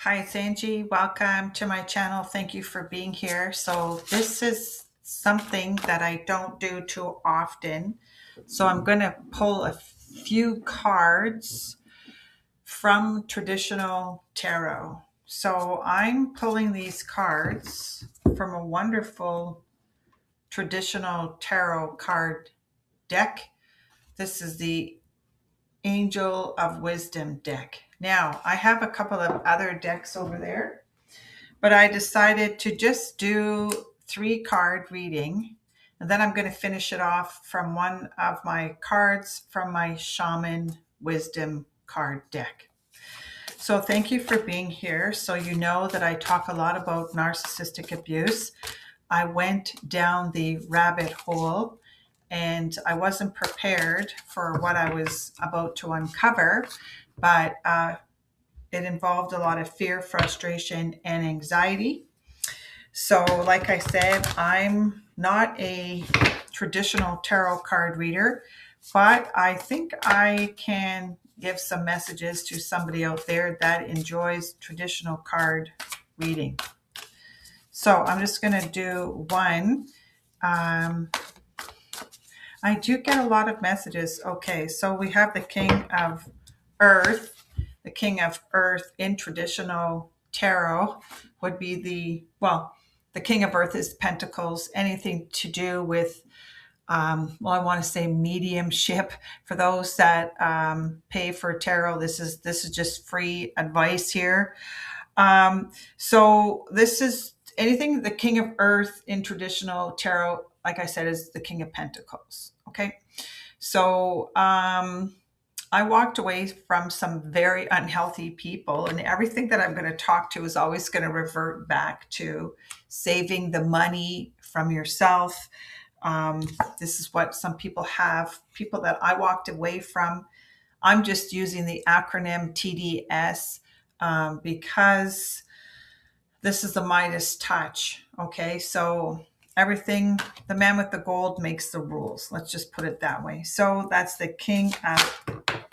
Hi, it's Angie. Welcome to my channel. Thank you for being here. So this is something that I don't do too often. So I'm going to pull a few cards from traditional tarot. So I'm pulling these cards from a wonderful traditional tarot card deck. This is the Angel of Wisdom deck. Now, I have a couple of other decks over there, but I decided to just do 3 card reading. And then I'm going to finish it off from one of my cards from my Shaman Wisdom card deck. So thank you for being here. So you know that I talk a lot about narcissistic abuse. I went down the rabbit hole and I wasn't prepared for what I was about to uncover, but it involved a lot of fear, frustration, and anxiety. So, like I said, I'm not a traditional tarot card reader, but I think I can give some messages to somebody out there that enjoys traditional card reading. So, I'm just going to do one. I do get a lot of messages. Okay, so we have the King of Earth. The King of Earth in traditional tarot would be the King of Earth is Pentacles, anything to do with, I want to say mediumship. For those that pay for tarot, this is just free advice here. So this is anything the King of Earth in traditional tarot, like I said, is the King of Pentacles. Okay. So I walked away from some very unhealthy people, and everything that I'm going to talk to is always going to revert back to saving the money from yourself. This is what some people have, people that I walked away from. I'm just using the acronym TDS because this is the Midas touch. Okay, so everything, the man with the gold makes the rules. Let's just put it that way. So that's the King of,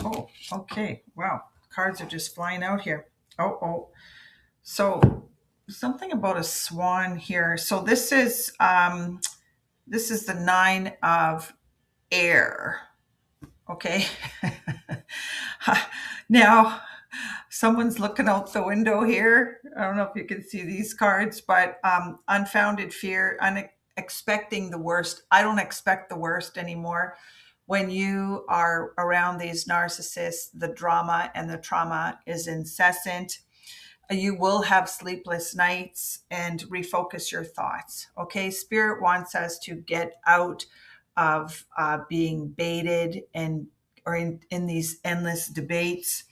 oh, okay. Wow. Cards are just flying out here. Oh. So something about a swan here. So this is the 9 of air. Okay. Now, someone's looking out the window here. I don't know if you can see these cards, but unfounded fear, expecting the worst. I don't expect the worst anymore. When you are around these narcissists, the drama and the trauma is incessant. You will have sleepless nights and refocus your thoughts. Okay, Spirit wants us to get out of being baited or in these endless debates.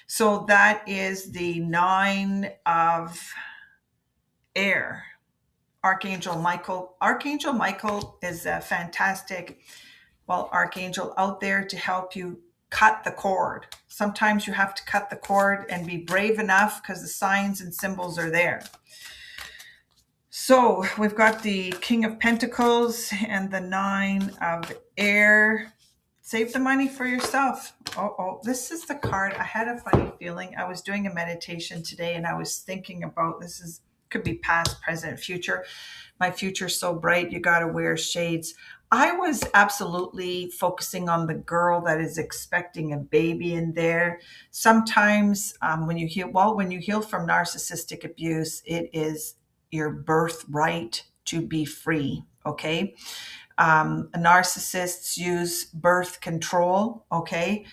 So that is the 9 of air. Archangel Michael. Archangel Michael is a fantastic, archangel out there to help you cut the cord. Sometimes you have to cut the cord and be brave enough because the signs and symbols are there. So we've got the King of Pentacles and the 9 of air. Save the money for yourself. This is the card. I had a funny feeling. I was doing a meditation today and I was thinking about could be past, present, future. My future's so bright, you got to wear shades. I was absolutely focusing on the girl that is expecting a baby in there. Sometimes when you heal from narcissistic abuse, it is your birthright to be free. Okay. Narcissists use birth control. Okay.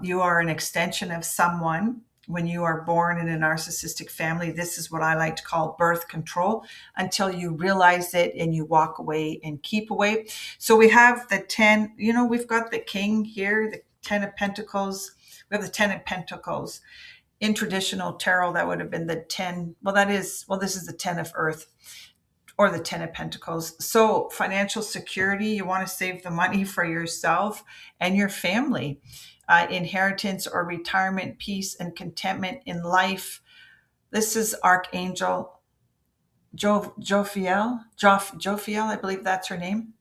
You are an extension of someone. When you are born in a narcissistic family, this is what I like to call birth control until you realize it and you walk away and keep away. So we have the 10, we've got the King here, the 10 of Pentacles. We have the 10 of Pentacles. In traditional tarot, that would have been the 10. This is the 10 of Earth or the 10 of Pentacles. So financial security, you want to save the money for yourself and your family. Inheritance or retirement, peace and contentment in life. This is Archangel Jophiel, I believe that's her name.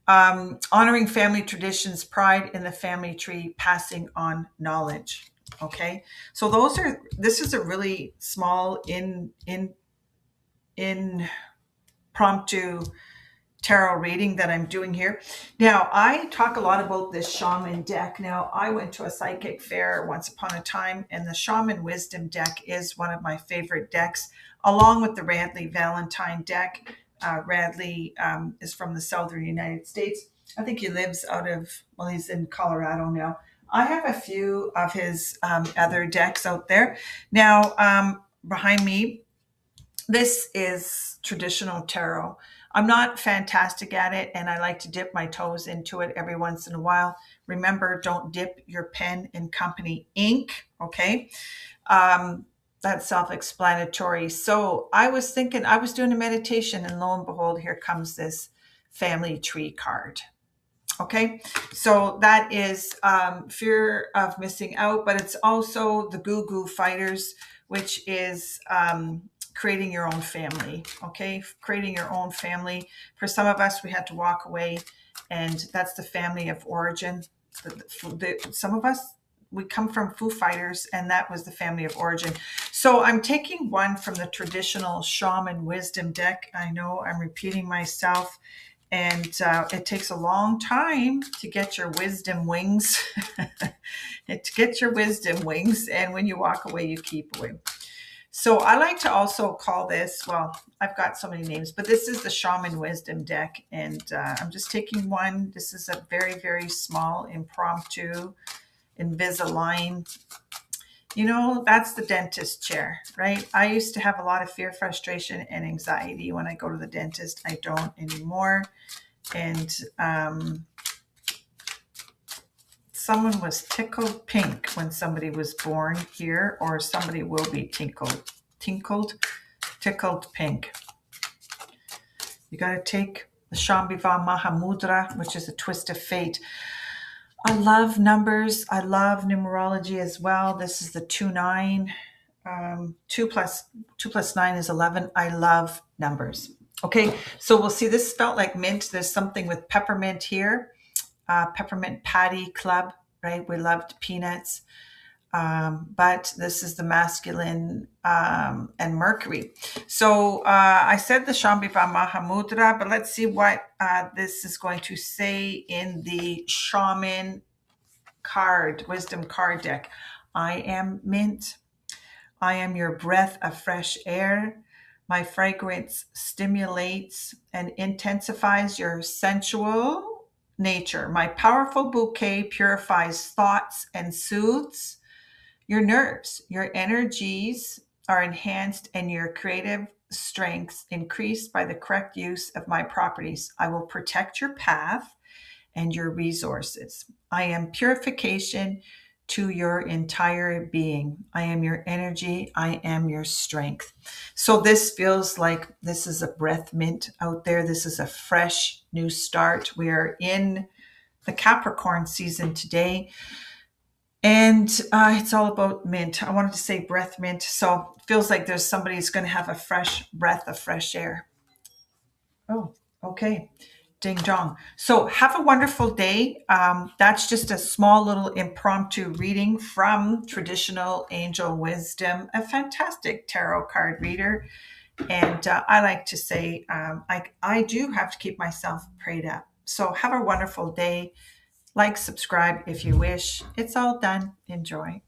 Honoring family traditions, pride in the family tree, passing on knowledge. Okay. So this is a really small impromptu tarot reading that I'm doing here. Now, I talk a lot about this shaman deck. Now, I went to a psychic fair once upon a time, and the shaman wisdom deck is one of my favorite decks, along with the Radley Valentine deck. Radley is from the southern United States. I think he lives he's in Colorado now. I have a few of his other decks out there. Now, behind me, this is traditional tarot. I'm not fantastic at it, and I like to dip my toes into it every once in a while. Remember, don't dip your pen in company ink, okay? Um, that's self explanatory. So I was thinking, I was doing a meditation, and lo and behold, here comes this family tree card. Okay, so that is fear of missing out, but it's also the Goo Goo Fighters, which is creating your own family. Okay, creating your own family. For some of us, we had to walk away, and that's the family of origin. Some of us, we come from Foo Fighters, and that was the family of origin. So I'm taking one from the traditional shaman wisdom deck. I know I'm repeating myself, and it takes a long time to get your wisdom wings. To get your wisdom wings, and when you walk away, you keep away. So I like to also call this, well, I've got so many names, but this is the shaman wisdom deck, and I'm just taking one. This is a very, very small impromptu Invisalign. You know, that's the dentist chair, right? I used to have a lot of fear, frustration, and anxiety when I go to the dentist. I don't anymore. And someone was tickled pink when somebody was born here, or somebody will be tickled pink. You got to take the Shambhava Mahamudra, which is a twist of fate. I love numbers. I love numerology as well. This is the 2-9. 2 plus 9 is 11. I love numbers. Okay, so we'll see this spelled like mint. There's something with peppermint here. Peppermint Patty Club, right? We loved peanuts. But this is the masculine and Mercury. So I said the Shambhava Mahamudra, but let's see what this is going to say in the shaman card, wisdom card deck. I am mint. I am your breath of fresh air. My fragrance stimulates and intensifies your sensual nature. My powerful bouquet purifies thoughts and soothes your nerves. Your energies are enhanced and your creative strengths increased by the correct use of my properties. I will protect your path and your resources. I am purification to your entire being. I am your energy. I am your strength. So this feels like this is a breath mint out there. This is a fresh new start. We are in the Capricorn season today. And it's all about mint. I wanted to say breath mint. So it feels like there's somebody who's going to have a fresh breath of fresh air. Oh, okay. Ding dong. So have a wonderful day. That's just a small little impromptu reading from traditional angel wisdom, a fantastic tarot card reader. And I like to say, I do have to keep myself prayed up. So have a wonderful day. Like, subscribe if you wish. It's all done. Enjoy.